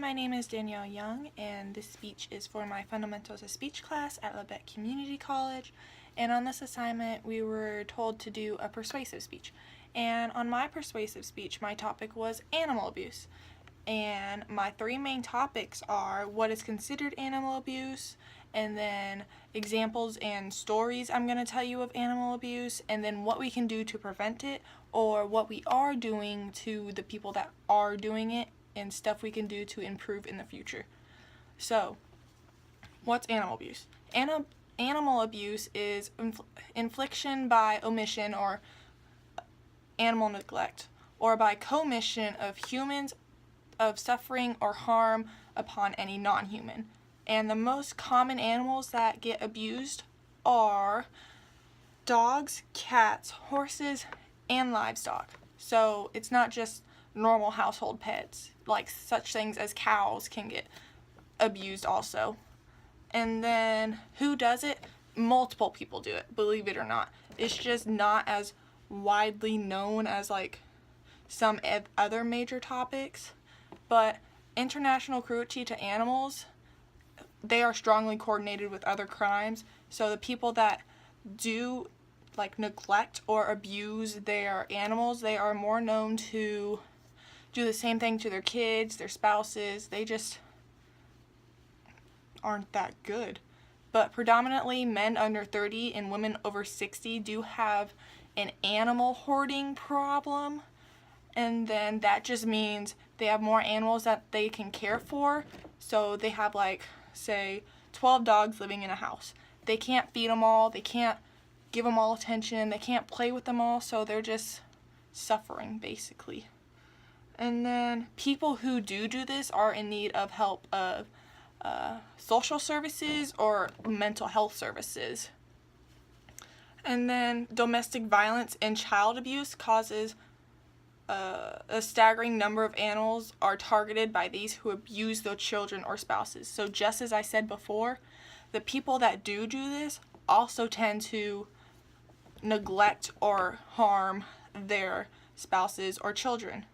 my name is Danielle Young, and this speech is for my Fundamentals of Speech class at Labette Community College. And on this assignment, we were told to do a persuasive speech. And on my persuasive speech, my topic was animal abuse. And my three main topics are what is considered animal abuse, and then examples and stories I'm going to tell you of animal abuse, and then what we can do to prevent it, or what we are doing to the people that are doing it, and stuff we can do to improve in the future. So, what's animal abuse? Animal abuse is infliction by omission or animal neglect, or by commission of humans of suffering or harm upon any non-human. And the most common animals that get abused are dogs, cats, horses, and livestock. So it's not just normal household pets, like such things as cows can get abused also. And then who does it? Multiple people do it, believe it or not. It's just not as widely known as like some other major topics. But international cruelty to animals, they are strongly coordinated with other crimes. So the people that do like neglect or abuse their animals, they are more known to do the same thing to their kids, their spouses. They just aren't that good. But predominantly men under 30 and women over 60 do have an animal hoarding problem. And then that just means they have more animals that they can care for. So they have like, say, 12 dogs living in a house. They can't feed them all. They can't give them all attention. They can't play with them all. So they're just suffering, basically. And then people who do this are in need of help of social services or mental health services. And then domestic violence and child abuse causes a staggering number of animals are targeted by these who abuse their children or spouses. So just as I said before, the people that do this also tend to neglect or harm their spouses or children.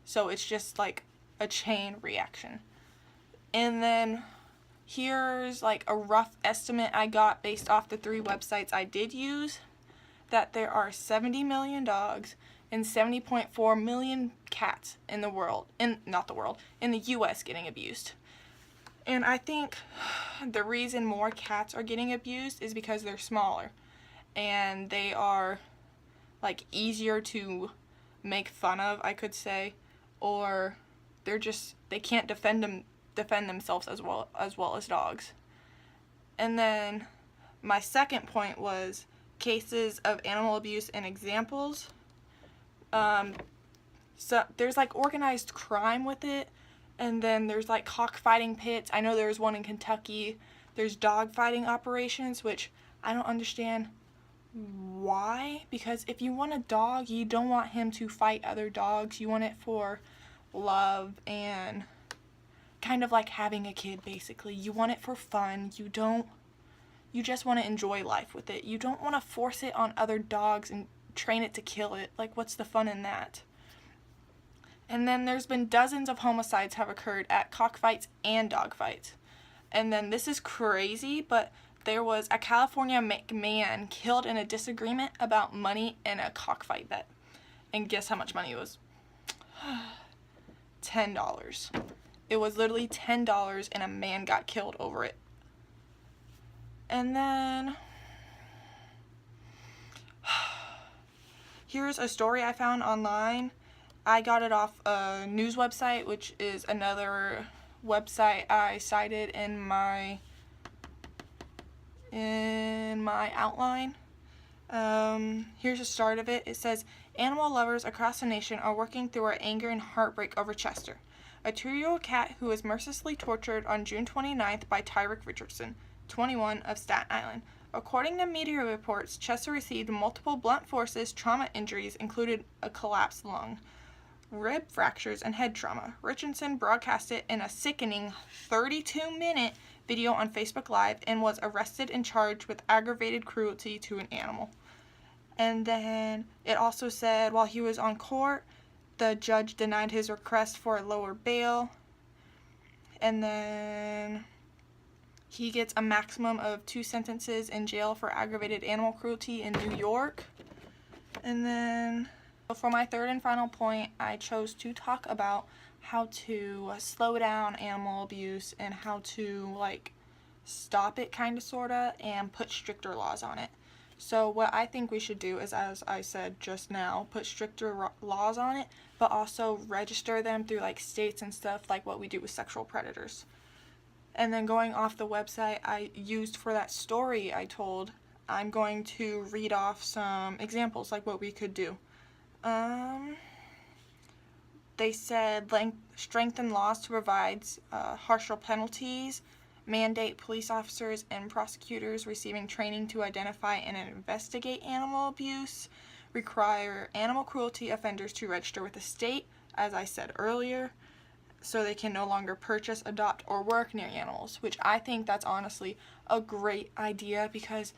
So it's just like a chain reaction. And then here's like a rough estimate I got based off the 3 websites I did use, that there are 70 million dogs and 70.4 million cats in the world, in the US getting abused. And I think the reason more cats are getting abused is because they're smaller and they are like easier to make fun of, I could say, or they can't defend themselves as well as dogs. And then my second point was cases of animal abuse and examples. So there's like organized crime with it, and then there's like cockfighting pits. I know there's one in Kentucky. There's dog fighting operations, which I don't understand why, because if you want a dog, you don't want him to fight other dogs. You want it for love and kind of like having a kid, basically. You want it for fun. You just want to enjoy life with it. You don't want to force it on other dogs and train it to kill it. Like, what's the fun in that? And then there's been dozens of homicides have occurred at cockfights and dogfights. And then this is crazy, but there was a California man killed in a disagreement about money in a cockfight bet. And guess how much money it was? $10. It was literally $10, and a man got killed over it. And then here's a story I found online. I got it off a news website, which is another website I cited in my outline. Here's the start of it. It says, animal lovers across the nation are working through our anger and heartbreak over Chester, a 2-year-old cat who was mercilessly tortured on June 29th by Tyrick Richardson, 21, of Staten Island. According to media reports, Chester received multiple blunt force trauma injuries, including a collapsed lung, rib fractures, and head trauma. Richardson broadcast it in a sickening 32-minute video on Facebook Live and was arrested and charged with aggravated cruelty to an animal. And then it also said while he was on court, the judge denied his request for a lower bail. And then he gets a maximum of 2 sentences in jail for aggravated animal cruelty in New York. And then for my third and final point, I chose to talk about how to slow down animal abuse and how to stop it, kind of, sorta, and put stricter laws on it. So what I think we should do is, as I said just now, put stricter laws on it, but also register them through states and stuff, like what we do with sexual predators. And then going off the website I used for that story I told, I'm going to read off some examples, like what we could do. They said strengthen laws to provide harsher penalties, mandate police officers and prosecutors receiving training to identify and investigate animal abuse, require animal cruelty offenders to register with the state, as I said earlier, so they can no longer purchase, adopt, or work near animals, which I think that's honestly a great idea, because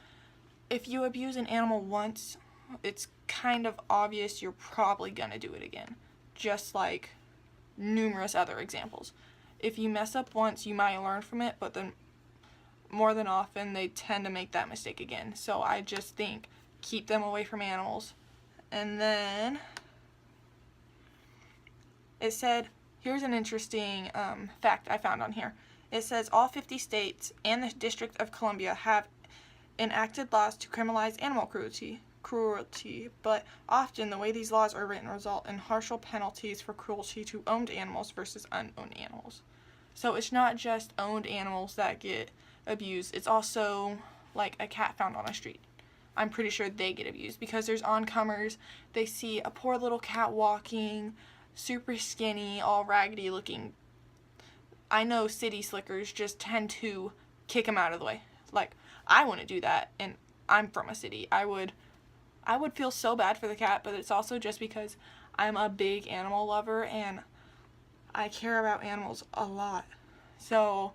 if you abuse an animal once, it's kind of obvious you're probably gonna do it again, just like numerous other examples. If you mess up once, you might learn from it, but then more than often they tend to make that mistake again. So I just think keep them away from animals. And then it said, here's an interesting fact I found on here. It says all 50 states and the District of Columbia have enacted laws to criminalize animal cruelty, but often the way these laws are written result in harsher penalties for cruelty to owned animals versus unowned animals. So it's not just owned animals that get abused, it's also like a cat found on a street. I'm pretty sure they get abused because there's oncomers, they see a poor little cat walking, super skinny, all raggedy looking. I know city slickers just tend to kick them out of the way. Like, I wouldn't do that, and I'm from a city. I would feel so bad for the cat, but it's also just because I'm a big animal lover and I care about animals a lot. So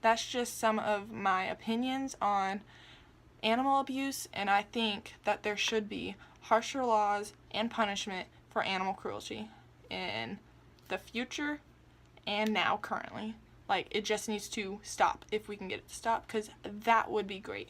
that's just some of my opinions on animal abuse, and I think that there should be harsher laws and punishment for animal cruelty in the future and now currently. Like, it just needs to stop if we can get it to stop, because that would be great.